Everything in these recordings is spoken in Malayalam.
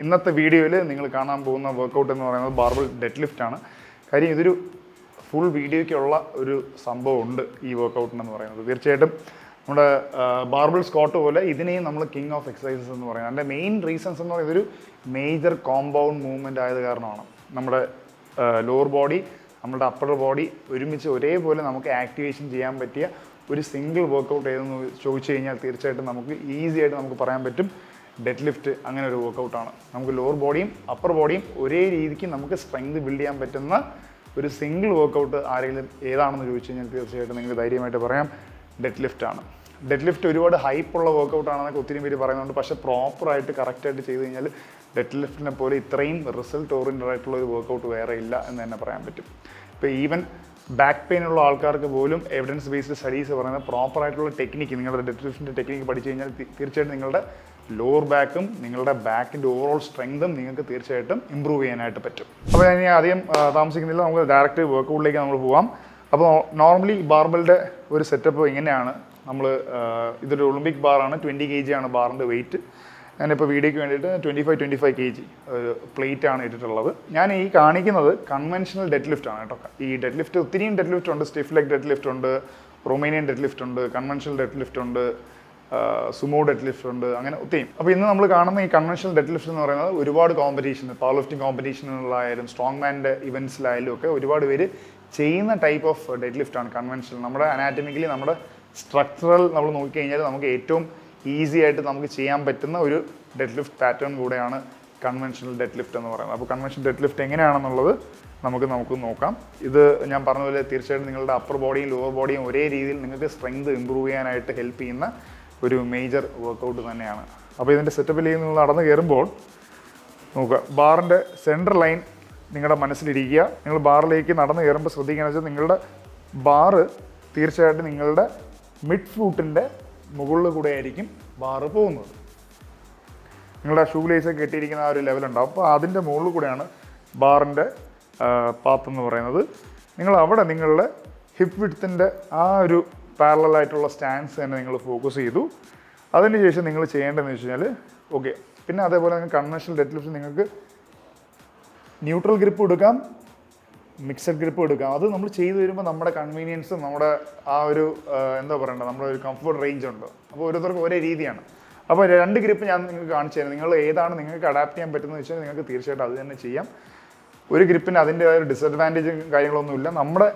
ഇന്നത്തെ വീഡിയോയിൽ നിങ്ങൾ കാണാൻ പോകുന്ന വർക്കൗട്ട് എന്ന് പറയുന്നത് ബാർബിൾ ഡെഡ് ലിഫ്റ്റ് ആണ്. കാര്യം ഇതൊരു ഫുൾ വീഡിയോയ്ക്കുള്ള ഒരു സംഭവമുണ്ട് ഈ വർക്കൗട്ടിനെന്ന് പറയുന്നത്. തീർച്ചയായിട്ടും നമ്മുടെ ബാർബിൾ സ്ക്വാട്ട് പോലെ ഇതിനെയും നമ്മൾ കിങ് ഓഫ് എക്സസൈസസ് എന്ന് പറയുന്നത്. അതിൻ്റെ മെയിൻ റീസൺസ് എന്ന് പറയുന്നത് ഇതൊരു മേജർ കോമ്പൗണ്ട് മൂവ്മെൻ്റ് ആയത് കാരണമാണ്. നമ്മുടെ ലോവർ ബോഡി നമ്മുടെ അപ്പർ ബോഡി ഒരുമിച്ച് ഒരേപോലെ നമുക്ക് ആക്ടിവേഷൻ ചെയ്യാൻ പറ്റിയ ഒരു സിംഗിൾ വർക്കൗട്ട് ഏതെന്ന് ചോദിച്ചു കഴിഞ്ഞാൽ തീർച്ചയായിട്ടും നമുക്ക് ഈസി ആയിട്ട് നമുക്ക് പറയാൻ പറ്റും ഡെഡ് ലിഫ്റ്റ് അങ്ങനെ ഒരു വർക്കൗട്ടാണ്. നമുക്ക് ലോവർ ബോഡിയും അപ്പർ ബോഡിയും ഒരേ രീതിക്ക് നമുക്ക് സ്ട്രെങ്ത് ബിൽഡ് ചെയ്യാൻ പറ്റുന്ന ഒരു സിംഗിൾ വർക്കൗട്ട് ആരെങ്കിലും ഏതാണെന്ന് ചോദിച്ചു കഴിഞ്ഞാൽ തീർച്ചയായിട്ടും നിങ്ങൾക്ക് ധൈര്യമായിട്ട് പറയാം ഡെഡ് ലിഫ്റ്റ് ആണ്. ഡെഡ് ലിഫ്റ്റ് ഒരുപാട് ഹൈപ്പുള്ള വർക്കൗട്ടാണെന്നൊക്കെ ഒത്തിരി പേര് പറയുന്നുണ്ട്. പക്ഷേ പ്രോപ്പറായിട്ട് കറക്റ്റായിട്ട് ചെയ്ത് കഴിഞ്ഞാൽ ഡെഡ് ലിഫ്റ്റിനെ പോലെ ഇത്രയും റിസൾട്ട് ഓറിയൻറ്റഡ് ആയിട്ടുള്ള ഒരു വർക്കൗട്ട് വേറെ ഇല്ല എന്ന് തന്നെ പറയാൻ പറ്റും. ഇപ്പോൾ ഈവൻ ബാക്ക് പെയിൻ ഉള്ള ആൾക്കാർക്ക് പോലും എവിഡൻസ് ബേസ്ഡ് സ്റ്റഡീസ് പറയുന്നത് പ്രോപ്പറായിട്ടുള്ള ടെക്നിക്ക് നിങ്ങളുടെ ഡെഡ് ലിഫ്റ്റിൻ്റെ ടെക്നിക്ക് പഠിച്ചു കഴിഞ്ഞാൽ തീർച്ചയായിട്ടും നിങ്ങളുടെ ലോവർ ബാക്കും നിങ്ങളുടെ ബാക്കിൻ്റെ ഓവറോൾ സ്ട്രെങ്തും നിങ്ങൾക്ക് തീർച്ചയായിട്ടും ഇമ്പ്രൂവ് ചെയ്യാനായിട്ട് പറ്റും. അപ്പോൾ ഞാൻ അധികം താമസിക്കുന്നില്ല, നമുക്ക് ഡയറക്റ്റ് വർക്കൗട്ടിലേക്ക് നമ്മൾ പോകാം. അപ്പോൾ നോർമലി ബാർബലിൻ്റെ ഒരു സെറ്റപ്പ് ഇങ്ങനെയാണ്. നമ്മൾ ഇതൊരു ഒളിമ്പിക് ബാറാണ്, 20 kg ആണ് ബാറിൻ്റെ വെയിറ്റ്. ഞാനിപ്പോൾ വീഡിയോയ്ക്ക് വേണ്ടിയിട്ട് 25 kg ഒരു പ്ലേറ്റാണ് ഇട്ടിട്ടുള്ളത്. ഞാൻ ഈ കാണിക്കുന്നത് കൺവെൻഷണൽ ഡെഡ് ലിഫ്റ്റ് ആണ് കേട്ടോ. ഈ ഡെഡ് ലിഫ്റ്റ് ഒത്തിരിയും ഡെഡ് ലിഫ്റ്റ് ഉണ്ട്. സ്റ്റിഫ് ലെഗ് ഡെഡ് ലിഫ്റ്റ് ഉണ്ട്, റൊമേനിയൻ ഡെഡ് ലിഫ്റ്റ് ഉണ്ട്, കൺവെൻഷണൽ ഡെഡ് ലിഫ്റ്റ് ഉണ്ട്, സുമോ ഡെഡ് ലിഫ്റ്റ് ഉണ്ട്, അങ്ങനെ ഒത്തിരി. അപ്പോൾ ഇന്ന് നമ്മൾ കാണുന്ന ഈ കൺവെൻഷണൽ ഡെഡ് ലിഫ്റ്റ് എന്ന് പറയുന്നത് ഒരുപാട് കോമ്പറ്റീഷൻ, പവർ ലിഫ്റ്റിംഗ് കോമ്പറ്റീഷനുകളായാലും സ്ട്രോങ് മാൻ്റെ ഇവൻറ്റ്സിലായാലും ഒക്കെ ഒരുപാട് പേര് ചെയ്യുന്ന ടൈപ്പ് ഓഫ് ഡെഡ് ലിഫ്റ്റ് ആണ് കൺവെൻഷണൽ. നമ്മുടെ അനാറ്റമിക്കലി നമ്മുടെ സ്ട്രക്ചറൽ നമ്മൾ നോക്കിക്കഴിഞ്ഞാൽ നമുക്ക് ഏറ്റവും ഈസി ആയിട്ട് നമുക്ക് ചെയ്യാൻ പറ്റുന്ന ഒരു ഡെഡ് ലിഫ്റ്റ് പാറ്റേൺ കൂടെയാണ് കൺവെൻഷണൽ ഡെഡ് ലിഫ്റ്റ് എന്ന് പറയുന്നത്. അപ്പോൾ കൺവെൻഷണൽ ഡെഡ് ലിഫ്റ്റ് എങ്ങനെയാണെന്നുള്ളത് നമുക്ക് നോക്കാം. ഇത് ഞാൻ പറഞ്ഞതുപോലെ തീർച്ചയായിട്ടും നിങ്ങളുടെ അപ്പർ ബോഡിയും ലോവർ ബോഡിയും ഒരേ രീതിയിൽ നിങ്ങൾക്ക് സ്ട്രെങ്ത് ഇമ്പ്രൂവ് ചെയ്യാനായിട്ട് ഹെൽപ്പ് ചെയ്യുന്ന ഒരു മേജർ വർക്കൗട്ട് തന്നെയാണ്. അപ്പോൾ ഇതിൻ്റെ സെറ്റപ്പിലേക്ക് നിങ്ങൾ നടന്ന് കയറുമ്പോൾ നോക്കുക, ബാറിൻ്റെ സെൻട്രൽ ലൈൻ നിങ്ങളുടെ മനസ്സിലിരിക്കുക. നിങ്ങൾ ബാറിലേക്ക് നടന്ന് കയറുമ്പോൾ ശ്രദ്ധിക്കുകയെന്ന് വെച്ചാൽ നിങ്ങളുടെ ബാറ് തീർച്ചയായിട്ടും നിങ്ങളുടെ മിഡ് ഫൂട്ടിൻ്റെ മുകളിൽ കൂടെ ആയിരിക്കും ബാറ് പോകുന്നത്. നിങ്ങളുടെ ഷൂ ലേസൊക്കെ കെട്ടിയിരിക്കുന്ന ആ ഒരു ലെവലുണ്ടാവും. അപ്പോൾ അതിൻ്റെ മുകളിൽ കൂടെയാണ് ബാറിൻ്റെ പാത്ത് എന്ന് പറയുന്നത്. നിങ്ങൾ അവിടെ നിങ്ങളുടെ ഹിപ്പ് വിഡ്ത്തിൻ്റെ ആ ഒരു പാരലായിട്ടുള്ള സ്റ്റാൻസ് തന്നെ നിങ്ങൾ ഫോക്കസ് ചെയ്തു. അതിനുശേഷം നിങ്ങൾ ചെയ്യേണ്ടതെന്ന് വെച്ച് കഴിഞ്ഞാൽ ഓക്കെ, പിന്നെ അതേപോലെ തന്നെ കൺവെൻഷണൽ ഡെഡ് ലിഫ്റ്റ് നിങ്ങൾക്ക് ന്യൂട്രൽ ഗ്രിപ്പ് എടുക്കാം, മിക്സഡ് ഗ്രിപ്പ് എടുക്കാം. അത് നമ്മൾ ചെയ്തു വരുമ്പോൾ നമ്മുടെ കൺവീനിയൻസും നമ്മുടെ ആ ഒരു എന്താ പറയേണ്ടത് നമ്മുടെ ഒരു കംഫർട്ട് റേഞ്ച് ഉണ്ട്. അപ്പോൾ ഓരോരുത്തർക്കും ഒരേ രീതിയാണ്. അപ്പോൾ 2 ഗ്രിപ്പ് ഞാൻ നിങ്ങൾക്ക് കാണിച്ചു തരാം. നിങ്ങൾ ഏതാണ് നിങ്ങൾക്ക് അഡാപ്റ്റ് ചെയ്യാൻ പറ്റുന്നത് വെച്ചാൽ നിങ്ങൾക്ക് തീർച്ചയായിട്ടും അത് തന്നെ ചെയ്യാം. ഒരു ഗ്രിപ്പിന് അതിൻ്റെതായ ഒരു ഡിസഡ്വാൻറ്റേജും കാര്യങ്ങളൊന്നുമില്ല. നമ്മുടെ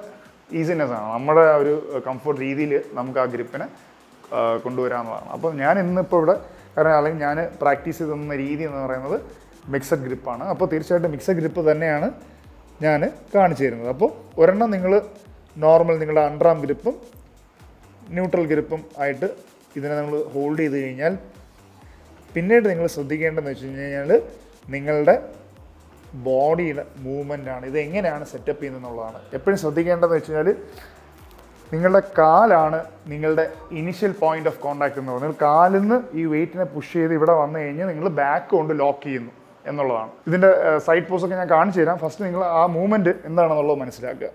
ഈസിനെസ് ആണ്, നമ്മുടെ ഒരു കംഫർട്ട് രീതിയിൽ നമുക്ക് ആ ഗ്രിപ്പിനെ കൊണ്ടുവരാവുന്നതാണ്. അപ്പോൾ ഞാൻ ഇന്നിപ്പോൾ ഇവിടെ കാരണം അല്ലെങ്കിൽ ഞാൻ പ്രാക്ടീസ് ചെയ്ത് തന്ന രീതി എന്ന് പറയുന്നത് മിക്സഡ് ഗ്രിപ്പാണ്. അപ്പോൾ തീർച്ചയായിട്ടും മിക്സഡ് ഗ്രിപ്പ് തന്നെയാണ് ഞാൻ കാണിച്ചു തരുന്നത്. അപ്പോൾ ഒരെണ്ണം നിങ്ങൾ നോർമൽ നിങ്ങളുടെ അണ്ടർആം ഗ്രിപ്പും ന്യൂട്രൽ ഗ്രിപ്പും ആയിട്ട് ഇതിനെ നമ്മൾ ഹോൾഡ് ചെയ്ത് കഴിഞ്ഞാൽ പിന്നീട് നിങ്ങൾ ശ്രദ്ധിക്കേണ്ടതെന്ന് വെച്ച് കഴിഞ്ഞാൽ നിങ്ങളുടെ ബോഡിയുടെ മൂവ്മെൻ്റാണ്. ഇത് എങ്ങനെയാണ് സെറ്റപ്പ് ചെയ്യുന്നതെന്നുള്ളതാണ് എപ്പോഴും ശ്രദ്ധിക്കേണ്ടതെന്ന് വെച്ച് കഴിഞ്ഞാൽ നിങ്ങളുടെ കാലാണ് നിങ്ങളുടെ ഇനിഷ്യൽ പോയിന്റ് ഓഫ് കോൺടാക്ട് എന്ന് പറയുന്നത്. കാലിൽ നിന്ന് ഈ വെയിറ്റിനെ പുഷ് ചെയ്ത് ഇവിടെ വന്നു കഴിഞ്ഞാൽ നിങ്ങൾ ബാക്ക് കൊണ്ട് ലോക്ക് ചെയ്യുന്നു എന്നുള്ളതാണ്. ഇതിൻ്റെ സൈഡ് പോസൊക്കെ ഞാൻ കാണിച്ചു തരാം. ഫസ്റ്റ് നിങ്ങൾ ആ മൂവ്മെൻറ്റ് എന്താണെന്നുള്ളത് മനസ്സിലാക്കുക.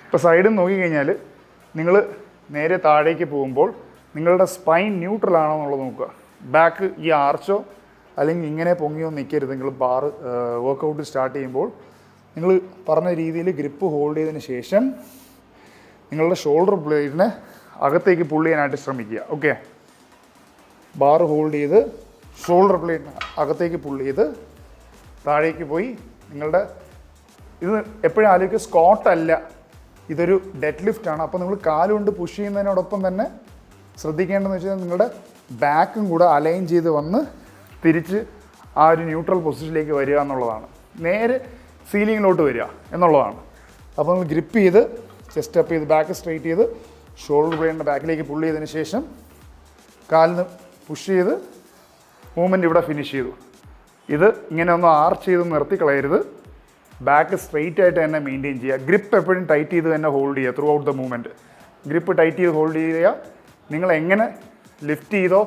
ഇപ്പോൾ സൈഡിൽ നോക്കിക്കഴിഞ്ഞാൽ നിങ്ങൾ നേരെ താഴേക്ക് പോകുമ്പോൾ നിങ്ങളുടെ സ്പൈൻ ന്യൂട്രൽ ആണോ എന്നുള്ളത് നോക്കുക. ബാക്ക് ഈ ആർച്ചോ അല്ലെങ്കിൽ ഇങ്ങനെ പൊങ്ങിയോ നിൽക്കരുത്. നിങ്ങൾ ബാറ് വർക്കൗട്ട് സ്റ്റാർട്ട് ചെയ്യുമ്പോൾ നിങ്ങൾ പറഞ്ഞ രീതിയിൽ ഗ്രിപ്പ് ഹോൾഡ് ചെയ്തതിന് ശേഷം നിങ്ങളുടെ ഷോൾഡർ ബ്ലേഡിനെ അകത്തേക്ക് പുള്ള് ചെയ്യാനായിട്ട് ശ്രമിക്കുക. ഓക്കെ, ബാറ് ഹോൾഡ് ചെയ്ത് ഷോൾഡർ ബ്ലേഡിനെ അകത്തേക്ക് പുള്ള് ചെയ്ത് താഴേക്ക് പോയി നിങ്ങളുടെ ഇത് എപ്പോഴും ആലോചിക്കുക, സ്ക്വാട്ടല്ല, ഇതൊരു ഡെഡ് ലിഫ്റ്റ് ആണ്. അപ്പോൾ നിങ്ങൾ കാലുകൊണ്ട് പുഷ് ചെയ്യുന്നതിനോടൊപ്പം തന്നെ ശ്രദ്ധിക്കേണ്ടതെന്ന് വെച്ചാൽ നിങ്ങളുടെ ബാക്കും കൂടെ അലൈൻ ചെയ്ത് വന്ന് തിരിച്ച് ആ ഒരു ന്യൂട്രൽ പൊസിഷനിലേക്ക് വരിക എന്നുള്ളതാണ്. നേരെ സീലിങ്ങിലോട്ട് വരിക എന്നുള്ളതാണ്. അപ്പോൾ നിങ്ങൾ ഗ്രിപ്പ് ചെയ്ത് ചെസ്റ്റ് അപ്പ് ചെയ്ത് ബാക്ക് സ്ട്രെയിറ്റ് ചെയ്ത് ഷോൾഡർ ബ്ലേഡിൻ്റെ ബാക്കിലേക്ക് പുള്ള് ചെയ്തതിന് ശേഷം കാലിന് പുഷ് ചെയ്ത് മൂവ്മെൻറ്റ് ഇവിടെ ഫിനിഷ് ചെയ്തു. ഇത് ഇങ്ങനെ ഒന്ന് ആർച്ച് ചെയ്ത് നിർത്തി കളയരുത്. ബാക്ക് സ്ട്രെയിറ്റ് ആയിട്ട് തന്നെ മെയിൻറ്റെയിൻ ചെയ്യുക. ഗ്രിപ്പ് എപ്പോഴും ടൈറ്റ് ചെയ്ത് തന്നെ ഹോൾഡ് ചെയ്യുക through out the movement. Grip tight ചെയ്ത് ഹോൾഡ് ചെയ്യുക. നിങ്ങൾ എങ്ങനെ ലിഫ്റ്റ് ചെയ്തോ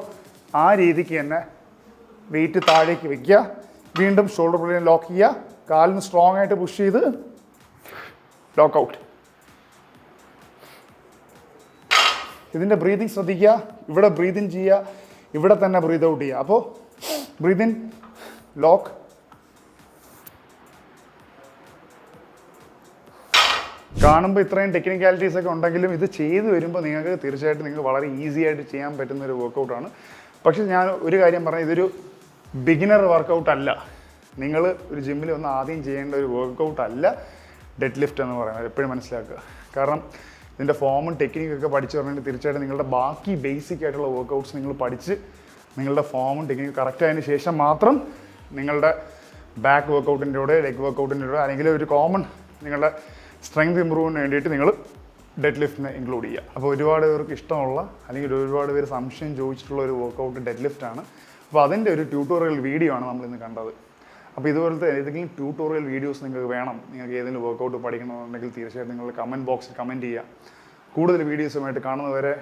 ആ രീതിക്ക് തന്നെ വെയിറ്റ് താഴേക്ക് വെക്കുക. വീണ്ടും ഷോൾഡർ ബ്ലേഡ് ലോക്ക് ചെയ്യുക. കാലിന് സ്ട്രോങ് ആയിട്ട് പുഷ് ചെയ്ത് ലോക്ക് ഔട്ട്. ഇതിൻ്റെ ബ്രീതിങ് ശ്രദ്ധിക്കുക. ഇവിടെ ബ്രീത് ഇൻ ചെയ്യുക, ഇവിടെ തന്നെ ബ്രീത് ഔട്ട് ചെയ്യുക. അപ്പോൾ ബ്രീത് ഇൻ, ലോക്ക്, കാണുമ്പോൾ ഇത്രയും ടെക്നിക്കാലിറ്റീസ് ഒക്കെ ഉണ്ടെങ്കിലും ഇത് ചെയ്ത് വരുമ്പോൾ നിങ്ങൾക്ക് തീർച്ചയായിട്ടും നിങ്ങൾക്ക് വളരെ ഈസി ആയിട്ട് ചെയ്യാൻ പറ്റുന്ന ഒരു വർക്കൗട്ടാണ്. പക്ഷേ ഞാൻ ഒരു കാര്യം പറഞ്ഞാൽ, ഇതൊരു ബിഗിനർ വർക്കൗട്ട് അല്ല. നിങ്ങൾ ഒരു ജിമ്മിൽ വന്ന് ആദ്യം ചെയ്യേണ്ട ഒരു വർക്കൗട്ട് അല്ല ഡെഡ് ലിഫ്റ്റ് എന്ന് പറയുന്നത്. എപ്പോഴും മനസ്സിലാക്കുക. കാരണം ഇതിൻ്റെ ഫോമും ടെക്നിക്കൊക്കെ പഠിച്ചു പറഞ്ഞിട്ട് തീർച്ചയായിട്ടും നിങ്ങളുടെ ബാക്കി ബേസിക് ആയിട്ടുള്ള വർക്കൗട്ട്സ് നിങ്ങൾ പഠിച്ച് നിങ്ങളുടെ ഫോമും ടെക്നിക്കും കറക്റ്റ് ആയതിനു ശേഷം മാത്രം നിങ്ങളുടെ ബാക്ക് വർക്കൗട്ടിൻ്റെ കൂടെ ലെഗ് വർക്കൗട്ടിൻ്റെ കൂടെ അല്ലെങ്കിൽ ഒരു കോമൺ നിങ്ങളുടെ സ്ട്രെങ്ത് ഇമ്പ്രൂവിന് വേണ്ടിയിട്ട് നിങ്ങൾ ഡെഡ് ലിഫ്റ്റിനെ ഇൻക്ലൂഡ് ചെയ്യുക. അപ്പോൾ ഒരുപാട് പേർക്ക് ഇഷ്ടമുള്ള അല്ലെങ്കിൽ ഒരുപാട് പേര് സംശയം ചോദിച്ചിട്ടുള്ള ഒരു വർക്കൗട്ട് ഡെഡ് ലിഫ്റ്റാണ്. അപ്പോൾ അതിൻ്റെ ഒരു ട്യൂട്ടോറിയൽ വീഡിയോ ആണ് നമ്മളിന്ന് കണ്ടത്. അപ്പോൾ ഇതുപോലത്തെ ഏതെങ്കിലും ട്യൂട്ടോറിയൽ വീഡിയോസ് നിങ്ങൾക്ക് വേണം, നിങ്ങൾക്ക് ഏതെങ്കിലും വർക്കൗട്ട് പഠിക്കണമെന്നുണ്ടെങ്കിൽ തീർച്ചയായിട്ടും നിങ്ങൾ കമൻറ്റ് ബോക്സിൽ കമൻറ്റ് ചെയ്യുക. കൂടുതൽ വീഡിയോസുമായിട്ട് കാണുന്നവരെ